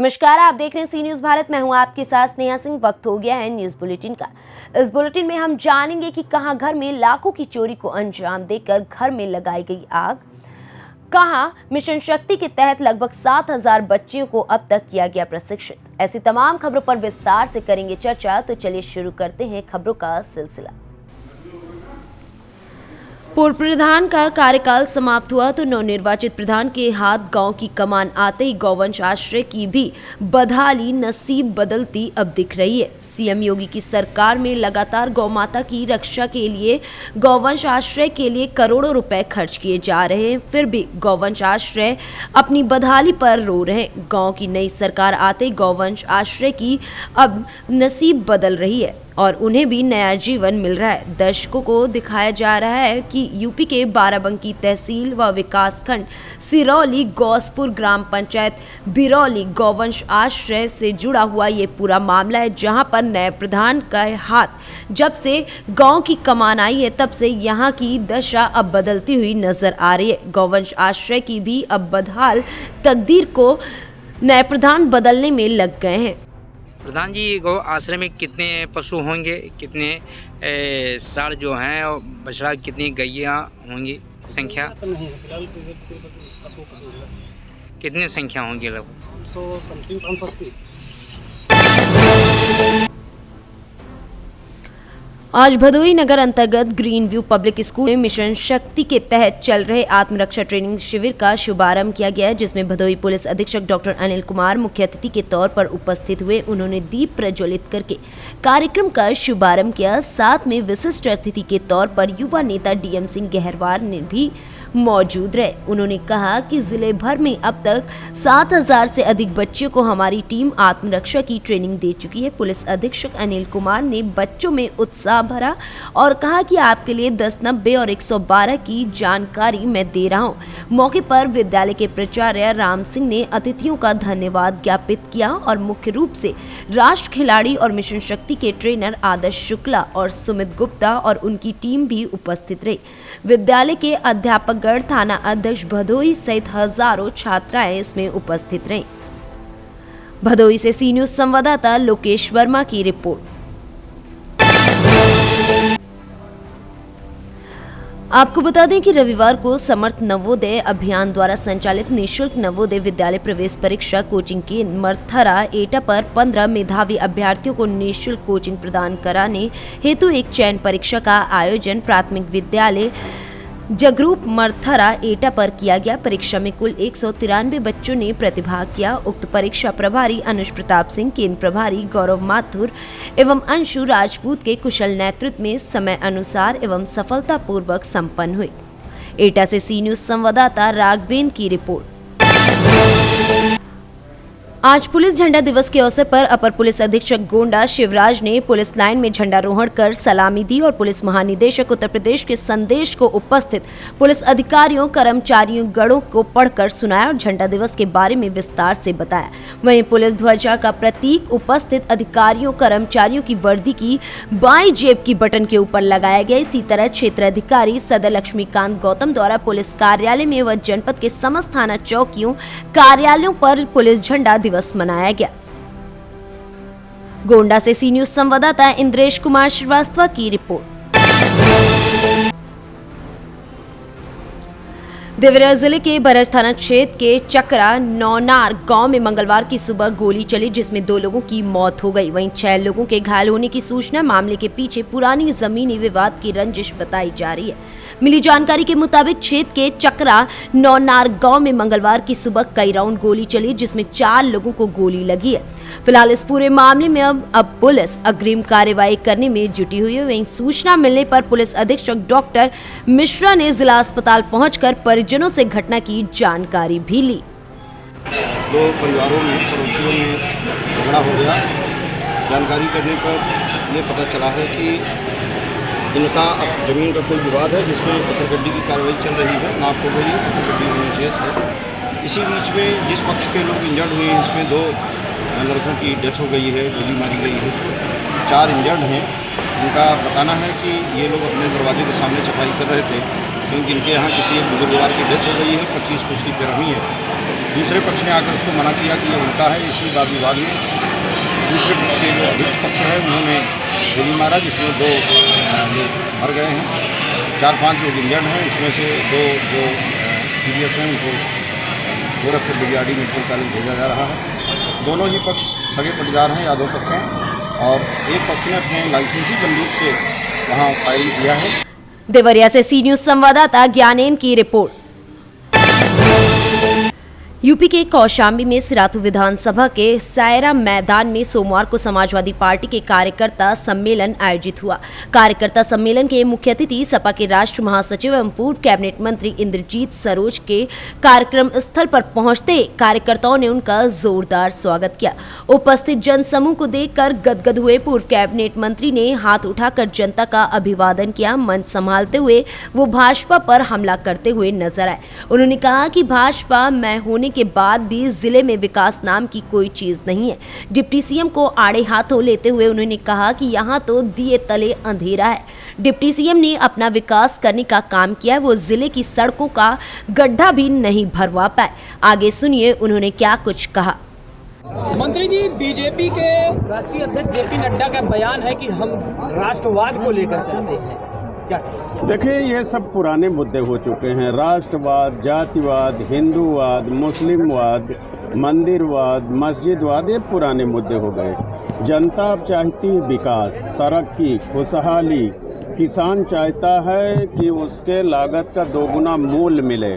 नमस्कार, आप देख रहे हैं सी न्यूज़ भारत। मैं हूं आपके साथ स्नेहा सिंह। वक्त हो गया है न्यूज़ बुलेटिन का। इस बुलेटिन में हम जानेंगे कि कहां घर में लाखों की चोरी को अंजाम देकर घर में लगाई गई आग, कहां मिशन शक्ति के तहत लगभग 7,000 बच्चियों को अब तक किया गया प्रशिक्षित। ऐसी तमाम खबरों पर विस्तार से करेंगे चर्चा। तो चलिए शुरू करते हैं खबरों का सिलसिला। पूर्व प्रधान का कार्यकाल समाप्त हुआ तो नवनिर्वाचित प्रधान के हाथ गांव की कमान आते ही गौवंश आश्रय की भी बदहाली नसीब बदलती अब दिख रही है। सीएम योगी की सरकार में लगातार गौ माता की रक्षा के लिए गौवंश आश्रय के लिए करोड़ों रुपए खर्च किए जा रहे हैं, फिर भी गौवंश आश्रय अपनी बदहाली पर रो रहे हैं। गांव की नई सरकार आते ही गौवंश आश्रय की अब नसीब बदल रही है और उन्हें भी नया जीवन मिल रहा है। दर्शकों को दिखाया जा रहा है कि यूपी के बाराबंकी तहसील व विकास खंड सिरौली गौसपुर ग्राम पंचायत बिरौली गौवंश आश्रय से जुड़ा हुआ ये पूरा मामला है, जहां पर नए प्रधान का हाथ जब से गांव की कमान आई है तब से यहां की दशा अब बदलती हुई नजर आ रही है। गौवंश आश्रय की भी अब बदहाल तकदीर को नए प्रधान बदलने में लग गए हैं। प्रधान जी, गौ आश्रय में कितने पशु होंगे, कितने साड़ जो हैं और बछड़ा, कितनी गैया होंगी, संख्या तो नहीं है फिलहाल तो सिर्फ पशु कितनी संख्या होंगी लगभग? तो समथिंग 580। आज भदोही नगर अंतर्गत ग्रीन व्यू पब्लिक स्कूल में मिशन शक्ति के तहत चल रहे आत्मरक्षा ट्रेनिंग शिविर का शुभारंभ किया गया, जिसमें भदोही पुलिस अधीक्षक डॉक्टर अनिल कुमार मुख्य अतिथि के तौर पर उपस्थित हुए। उन्होंने दीप प्रज्वलित करके कार्यक्रम का शुभारंभ किया। साथ में विशिष्ट अतिथि के तौर पर युवा नेता डीएम सिंह गहरवार ने भी मौजूद रहे। उन्होंने कहा कि जिले भर में अब तक 7,000 से अधिक बच्चों को हमारी टीम आत्मरक्षा की ट्रेनिंग दे चुकी है। पुलिस अधीक्षक अनिल कुमार ने बच्चों में उत्साह भरा और कहा कि आपके लिए 10, 90 और 112 की जानकारी मैं दे रहा हूं। मौके पर विद्यालय के प्राचार्य राम सिंह ने अतिथियों का धन्यवाद ज्ञापित किया और मुख्य रूप से राष्ट्र खिलाड़ी और मिशन शक्ति के ट्रेनर आदर्श शुक्ला और सुमित गुप्ता और उनकी टीम भी उपस्थित रही। विद्यालय के अध्यापक गण, थाना अध्यक्ष भदोही सहित हजारों छात्राएं इसमें उपस्थित रहीं। भदोही से सी न्यूज़ संवाददाता लोकेश वर्मा की रिपोर्ट। आपको बता दें कि रविवार को समर्थ नवोदय अभियान द्वारा संचालित निःशुल्क नवोदय विद्यालय प्रवेश परीक्षा कोचिंग के मरथरा एटा पर 15 मेधावी अभ्यर्थियों को निःशुल्क कोचिंग प्रदान कराने हेतु एक चयन परीक्षा का आयोजन प्राथमिक विद्यालय जगरूप मरथरा एटा पर किया गया। परीक्षा में कुल 193 बच्चों ने प्रतिभाग किया। उक्त परीक्षा प्रभारी अनुज प्रताप सिंह, केंद्र प्रभारी गौरव माथुर एवं अंशु राजपूत के कुशल नेतृत्व में समय अनुसार एवं सफलतापूर्वक संपन्न हुई। एटा से सी न्यूज़ संवाददाता राघवेंद्र की रिपोर्ट। आज पुलिस झंडा दिवस के अवसर पर अपर पुलिस अधीक्षक गोंडा शिवराज ने पुलिस लाइन में झंडारोहण कर सलामी दी और पुलिस महानिदेशक उत्तर प्रदेश के संदेश को उपस्थित पुलिस अधिकारियों कर्मचारियों गणों को पढ़कर सुनाया और झंडा दिवस के बारे में विस्तार से बताया। वहीं पुलिस ध्वजा का प्रतीक उपस्थित अधिकारियों कर्मचारियों की वर्दी की बाईं जेब की बटन के ऊपर लगाया गया। इसी तरह क्षेत्र अधिकारी सदर लक्ष्मीकांत गौतम द्वारा पुलिस कार्यालय में व जनपद के समस्त थाना चौकियों कार्यालयों पर पुलिस झंडा दिवस मनाया गया। गोंडा से सी न्यूज़ संवाददाता इंद्रेश कुमार श्रीवास्तव की रिपोर्ट। देवरिया जिले के बरज थाना क्षेत्र के चकरा नौनार गांव में मंगलवार की सुबह गोली चली, जिसमें 2 लोगों की मौत हो गई। वहीं 6 लोगों के घायल होने की सूचना। मामले के पीछे पुरानी जमीनी विवाद की रंजिश बताई जा रही है। मिली जानकारी के मुताबिक क्षेत्र के चकरा नौनार गांव में मंगलवार की सुबह कई राउंड गोली चली, जिसमें 4 लोगों को गोली लगी है। फिलहाल इस पूरे मामले में अब पुलिस अग्रिम कार्रवाई करने में जुटी हुई है। वहीं सूचना मिलने पर पुलिस अधीक्षक डॉक्टर मिश्रा ने जिला अस्पताल पहुंचकर परिजनों से घटना की जानकारी भी ली। 2 परिवारों में पड़ोसियों में झगड़ा हो गया। जानकारी करने पर ये पता चला है कि इनका अब जमीन का कोई विवाद है, जिसमें पत्थरगड्डी की कार्रवाई चल रही है। नाप हो गई है, पत्थरगड्डी होनी शेष है। इसी बीच में जिस पक्ष के लोग इंजर्ड हुए हैं, इसमें 2 लड़कों की डेथ हो गई है, गोली मारी गई है। 4 इंजर्ड हैं। इनका बताना है कि ये लोग अपने दरवाजे के सामने सफाई कर रहे थे, क्योंकि इनके यहाँ किसी एक बुजुर्गवार की डेथ हो गई है। 25 को उसकी पैरवी है। दूसरे पक्ष ने आकर उसको मना किया कि ये उनका है, इसलिए वाद विवाद में दूसरे पक्ष के जो अभियुक्त पक्ष है उन्होंने गोली मारा, जिसमें 2 लोग मर गए हैं, 4-5 लोग इंजर्ड हैं। इसमें से 2 जो सीरियस हैं उनको गोरखपुर बीआरडी मेडिकल कॉलेज भेजा जा रहा है। दोनों ही पक्ष सगे पटीदार हैं, यादव पक्ष हैं, और एक पक्ष ने अपने लाइसेंसी बंदूक से वहाँ फायरिंग किया है। देवरिया से सी न्यूज संवाददाता ज्ञानेन की रिपोर्ट। यूपी के कौशाम्बी में सिराथू विधानसभा के सायरा मैदान में सोमवार को समाजवादी पार्टी के कार्यकर्ता सम्मेलन आयोजित हुआ। कार्यकर्ता सम्मेलन के मुख्य अतिथि सपा के राष्ट्रीय महासचिव एवं पूर्व कैबिनेट मंत्री इंद्रजीत सरोज के कार्यक्रम स्थल पर पहुंचते कार्यकर्ताओं ने उनका जोरदार स्वागत किया। उपस्थित जनसमूह को देखकर गदगद हुए पूर्व कैबिनेट मंत्री ने हाथ उठाकर जनता का अभिवादन किया। मंच संभालते हुए वो भाजपा पर हमला करते हुए नजर आए। उन्होंने कहा कि भाजपा मैं होने के बाद भी जिले में विकास नाम की कोई चीज नहीं है। डिप्टी सीएम को आड़े हाथों लेते हुए उन्होंने कहा कि यहाँ तो दिए तले अंधेरा है। डिप्टी सीएम ने अपना विकास करने का काम किया है, वो जिले की सड़कों का गड्ढा भी नहीं भरवा पाए। आगे सुनिए उन्होंने क्या कुछ कहा। मंत्री जी, बीजेपी के राष्ट्रीय अध्यक्ष जेपी नड्डा का बयान है कि हम राष्ट्रवाद को लेकर चलते हैं, क्या? देखिए, ये सब पुराने मुद्दे हो चुके हैं। राष्ट्रवाद, जातिवाद, हिंदूवाद, मुस्लिमवाद, मंदिरवाद, मस्जिदवाद, ये पुराने मुद्दे हो गए। जनता अब चाहती है विकास, तरक्की, खुशहाली। किसान चाहता है कि उसके लागत का 2 गुना मूल्य मिले।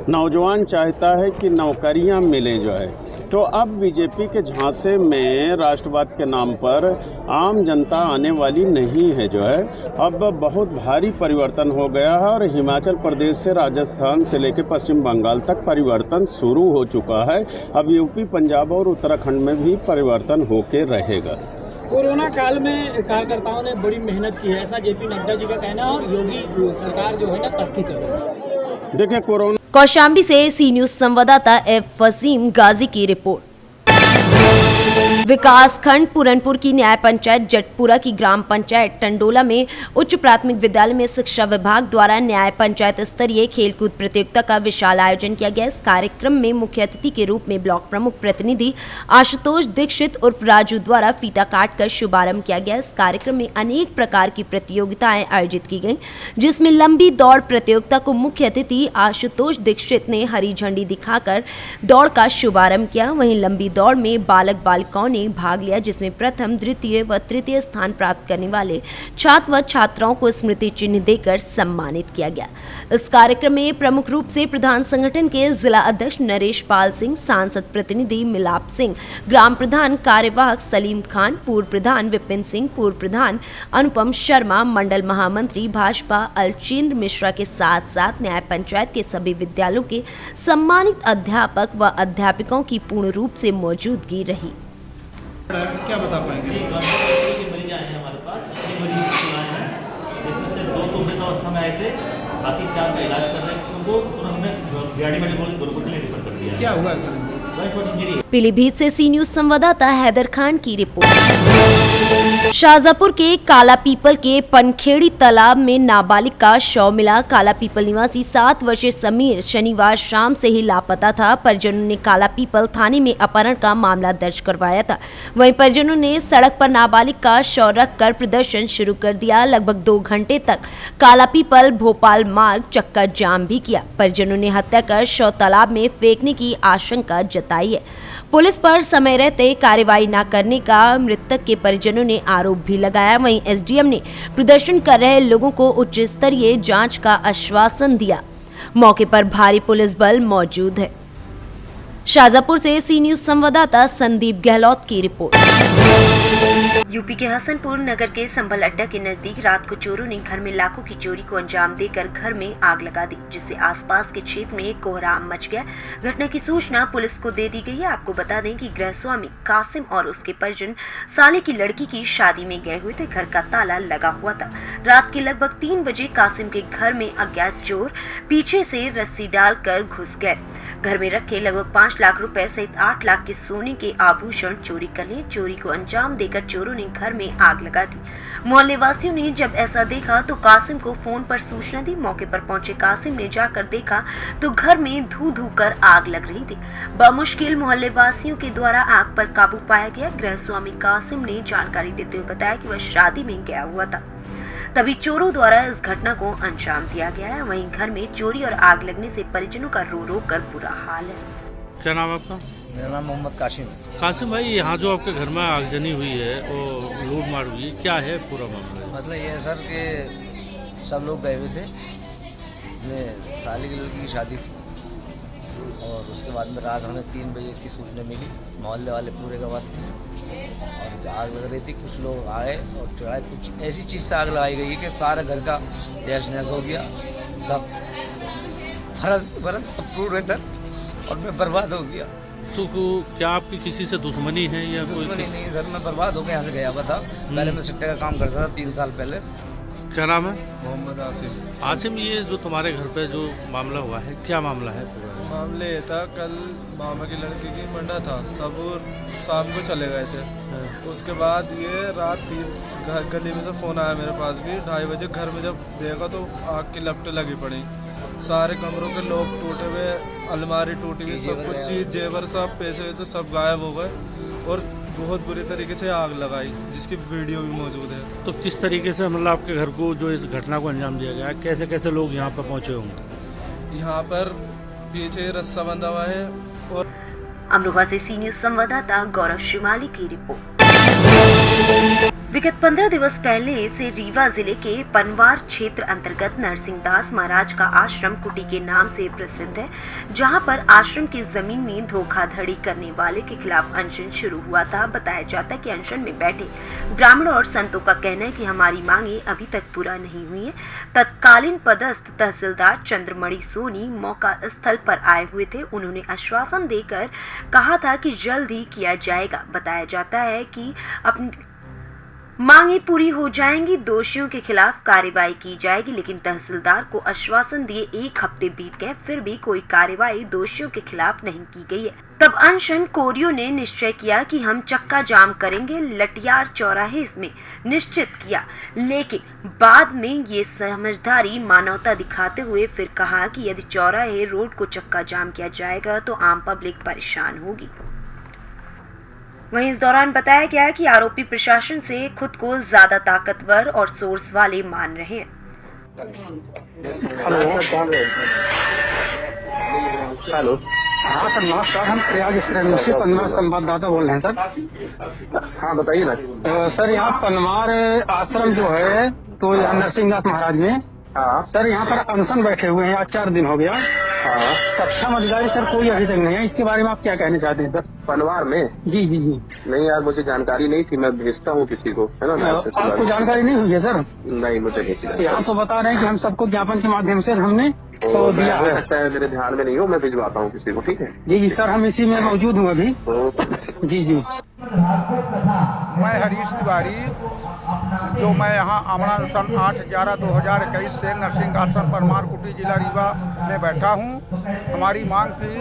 नौजवान चाहता है कि नौकरियां मिलें जो है। तो अब बीजेपी के झांसे में राष्ट्रवाद के नाम पर आम जनता आने वाली नहीं है जो है। अब बहुत भारी परिवर्तन हो गया है और हिमाचल प्रदेश से राजस्थान से लेकर पश्चिम बंगाल तक परिवर्तन शुरू हो चुका है। अब यूपी, पंजाब और उत्तराखंड में भी परिवर्तन होके रहेगा। कोरोना काल में कार्यकर्ताओं ने बड़ी मेहनत की है, ऐसा जेपी नड्डा जी का कहना है, और योगी सरकार जो है ना तरक्की कर रही है। देखिए, कोरोना कौशाम्बी से सी न्यूज संवाददाता एफ वसीम गाजी की रिपोर्ट। विकास खंड पूरनपुर की न्याय पंचायत जटपुरा की ग्राम पंचायत टंडोला में उच्च प्राथमिक विद्यालय में शिक्षा विभाग द्वारा न्याय पंचायत स्तरीय खेलकूद प्रतियोगिता का विशाल आयोजन किया गया। इस कार्यक्रम में मुख्य अतिथि के रूप में ब्लॉक प्रमुख प्रतिनिधि आशुतोष दीक्षित उर्फ राजू द्वारा फीता काट कर शुभारंभ किया गया। इस कार्यक्रम में अनेक प्रकार की प्रतियोगिताएं आयोजित की गई, जिसमें लंबी दौड़ प्रतियोगिता को मुख्य अतिथि आशुतोष दीक्षित ने हरी झंडी दिखाकर दौड़ का शुभारंभ किया। वहीं लंबी दौड़ में बालक बालिकाओं ने भाग लिया, जिसमें प्रथम, द्वितीय व तृतीय स्थान प्राप्त करने वाले छात्र व छात्राओं को स्मृति चिन्ह देकर सम्मानित किया गया। इस कार्यक्रम में प्रमुख रूप से प्रधान संगठन के जिला अध्यक्ष नरेश पाल सिंह, सांसद प्रतिनिधि मिलाप सिंह, ग्राम प्रधान कार्यवाहक सलीम खान, पूर्व प्रधान विपिन सिंह, पूर्व प्रधान अनुपम शर्मा, मंडल महामंत्री भाजपा अलचेंद्र मिश्रा के साथ साथ न्याय पंचायत के सभी विद्यालयों के सम्मानित अध्यापक व अध्यापिकाओं की पूर्ण रूप से मौजूदगी रही। क्या बता पाएंगे? मरीज आए हैं हमारे पास, 6 मरीज आए हैं, जिसमें से 2 तो मृतावस्था में आए थे, बाकी 4 का इलाज कर रहे हैं। उनको हमने बीआरडी मेडिकल कॉलेज गोरखपुर के लिए रेफर कर दिया। क्या हुआ है सर? पीलीभीत से सी न्यूज संवाददाता हैदर खान की रिपोर्ट। शाहजहांपुर के काला पीपल के पनखेड़ी तालाब में नाबालिग का शव मिला। काला पीपल निवासी 7 वर्षीय समीर शनिवार शाम से ही लापता था। परिजनों ने काला पीपल थाने में अपहरण का मामला दर्ज करवाया था। वहीं परिजनों ने सड़क पर नाबालिग का शव रखकर प्रदर्शन शुरू कर दिया। लगभग 2 घंटे तक काला पीपल भोपाल मार्ग चक्का जाम भी किया। परिजनों ने हत्या कर शव तालाब में फेंकने की आशंका जताई है। पुलिस पर समय रहते कार्रवाई न करने का मृतक के परिजनों ने आरोप भी लगाया। वहीं एसडीएम ने प्रदर्शन कर रहे लोगों को उच्च स्तरीय जांच का आश्वासन दिया। मौके पर भारी पुलिस बल मौजूद है। शाहजहांपुर से सी न्यूज संवाददाता संदीप गहलोत की रिपोर्ट। यूपी के हसनपुर नगर के संभल अड्डा के नजदीक रात को चोरों ने घर में लाखों की चोरी को अंजाम देकर घर में आग लगा दी, जिससे आसपास के क्षेत्र में कोहराम मच गया। घटना की सूचना पुलिस को दे दी गई है। आपको बता दें कि गृहस्वामी कासिम और उसके परिजन साले की लड़की की शादी में गए हुए थे। घर का ताला लगा हुआ था। रात के लगभग 3 बजे कासिम के घर में अज्ञात चोर पीछे से रस्सी डालकर घुस गए। घर में रखे लगभग 5 लाख रुपए सहित 8 लाख के सोने के आभूषण चोरी कर लिए। चोरी को अंजाम देकर चोरों ने घर में आग लगा दी। मोहल्ले वासियों ने जब ऐसा देखा तो कासिम को फोन पर सूचना दी। मौके पर पहुंचे कासिम ने जाकर देखा तो घर में धू धू कर आग लग रही थी। बमुश्किल मोहल्ले वासियों के द्वारा आग पर काबू पाया गया। गृह स्वामी कासिम ने जानकारी देते हुए बताया कि वह शादी में गया हुआ था, तभी चोरों द्वारा इस घटना को अंजाम दिया गया है। वहीं घर में चोरी और आग लगने से परिजनों का रो रो कर बुरा हाल है। क्या नाम है आपका? मेरा नाम मोहम्मद कासिम है। कासिम भाई, यहाँ जो आपके घर में आगजनी हुई है और लूट मार हुई है, क्या है पूरा मामला? मतलब ये है सर कि सब लोग गए हुए थे, मेरे साले की लड़की की शादी थी और उसके बाद में रात हमें 3 बजे इसकी सूचना मिली। मोहल्ले वाले पूरे गवाह थे और आग लग रही थी। कुछ लोग आए और चढ़ाए, कुछ ऐसी चीज़ से आग लगाई गई कि सारा घर का तहस नहस हो गया। सब फरस सब टूट रहे थे और मैं बर्बाद हो गया। तो क्या आपकी किसी से दुश्मनी है या कोई? दुश्मनी नहीं सर, मैं बर्बाद होकर यहाँ से गया हुआ था। पहले मैं सिट्टे का काम करता था 3 साल पहले। क्या नाम है? मोहम्मद आसिम। आसिम, ये जो तुम्हारे घर पे जो मामला हुआ है, क्या मामला है? मामले ये था, कल मामा की लड़की की मंडा था, सब शाम को चले गए थे। उसके बाद ये रात 3 गली में से फ़ोन आया मेरे पास भी 2:30 बजे। घर में जब देखा तो आग की लपटें लगी पड़ी, सारे कमरों के लोग टूटे हुए, अलमारी टूटी हुई, सब कुछ चीज़ जेवर सब पैसे वैसे सब गायब हो गए और बहुत बुरी तरीके से आग लगाई, जिसकी वीडियो भी मौजूद है। तो किस तरीके से मतलब आपके घर को जो इस घटना को अंजाम दिया गया, कैसे कैसे लोग यहाँ पर पहुँचे होंगे? यहाँ पर पीछे रस्सा बंधा हुआ है। और अमरोहा से सी न्यूज संवाददाता गौरव शिमाली की रिपोर्ट। विगत 15 दिवस पहले से रीवा जिले के पनवार क्षेत्र अंतर्गत नरसिंहदास महाराज का आश्रम कुटी के नाम से प्रसिद्ध है, जहां पर आश्रम की जमीन में धोखाधड़ी करने वाले के खिलाफ अनशन शुरू हुआ था। बताया जाता है कि अनशन में बैठे ब्राह्मणों और संतों का कहना है कि हमारी मांगे अभी तक पूरा नहीं हुई है। तत्कालीन पदस्थ तहसीलदार चंद्रमणि सोनी मौका स्थल पर आए हुए थे। उन्होंने आश्वासन देकर कहा था कि जल्द ही किया जाएगा। बताया जाता है कि अपनी मांगे पूरी हो जाएंगी, दोषियों के खिलाफ कार्रवाई की जाएगी, लेकिन तहसीलदार को आश्वासन दिए 1 हफ्ते बीत गए, फिर भी कोई कार्रवाई दोषियों के खिलाफ नहीं की गई है। तब अनशन कोरियों ने निश्चय किया कि हम चक्का जाम करेंगे। लटियार चौराहे में निश्चित किया, लेकिन बाद में ये समझदारी मानवता दिखाते हुए फिर कहा कि यदि चौराहे रोड को चक्का जाम किया जाएगा तो आम पब्लिक परेशान होगी। वहीं इस दौरान बताया गया कि आरोपी प्रशासन से खुद को ज्यादा ताकतवर और सोर्स वाले मान रहे हैं। हेलो, हाँ सर नमस्कार, हम प्रयाग से पनवार संवाददाता बोल रहे हैं सर। हाँ बताइए ना। सर यहाँ पनवार आश्रम जो है तो यहाँ नरसिंहदास महाराज में, हाँ सर यहाँ पर अनशन बैठे हुए हैं, आज 4 दिन हो गया। हाँ, कक्षा अधिकारी सर कोई अभी तक नहीं है, इसके बारे में आप क्या कहना चाहते हैं सर? पनवार में? जी जी जी। नहीं यार, मुझे जानकारी नहीं थी, मैं भेजता हूँ किसी को, है ना। आपको जानकारी नहीं हुई है सर? नहीं, मुझे नहीं। यहाँ तो बता रहे हैं कि हम सबको ज्ञापन के माध्यम से हमने तो दिया है। लगता है मेरे ध्यान में नहीं हो, मैं भिजवाता हूँ किसी को, ठीक है? जी जी सर, हम इसी में मौजूद हूँ अभी। जी जी। मैं हरीश तिवारी, जो मैं यहाँ आमरण सन 8/11/2021 से नरसिंह आश्रम परमार कुटी जिला रीवा में बैठा हूँ। हमारी मांग थी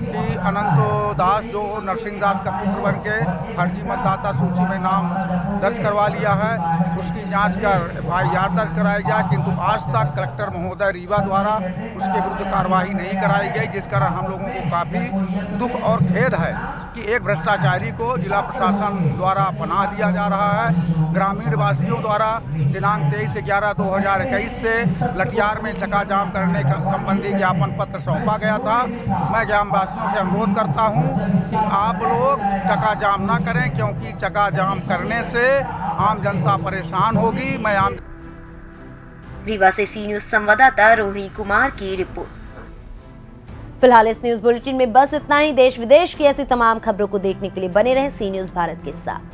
कि अनंतो दास जो नरसिंह दास का पुत्र बन के फर्जी मतदाता सूची में नाम दर्ज करवा लिया है, उसकी जांच कर FIR दर्ज कराई जाए, किंतु आज तक कलेक्टर महोदय रीवा द्वारा उसके विरुद्ध कार्रवाई नहीं कराई गई, जिस कारण हम लोगों को काफ़ी दुख और खेद है कि एक भ्रष्टाचारी को जिला प्रशासन द्वारा पनाह दिया जा रहा है। ग्रामीण वासियों द्वारा दिनांक 23/11/2021 से लटियार में चक्का जाम करने का संबंधी ज्ञापन पत्र सौंपा गया था। मैं ग्रामवासियों से अनुरोध करता हूं कि आप लोग चक्का जाम न करें, क्योंकि चक्का जाम करने से आम जनता परेशान होगी। मैं आम रीवा से सी न्यूज संवाददाता रोहिणी कुमार की रिपोर्ट। फिलहाल इस न्यूज बुलेटिन में बस इतना ही। देश विदेश की ऐसी तमाम खबरों को देखने के लिए बने रहें सी न्यूज भारत के साथ।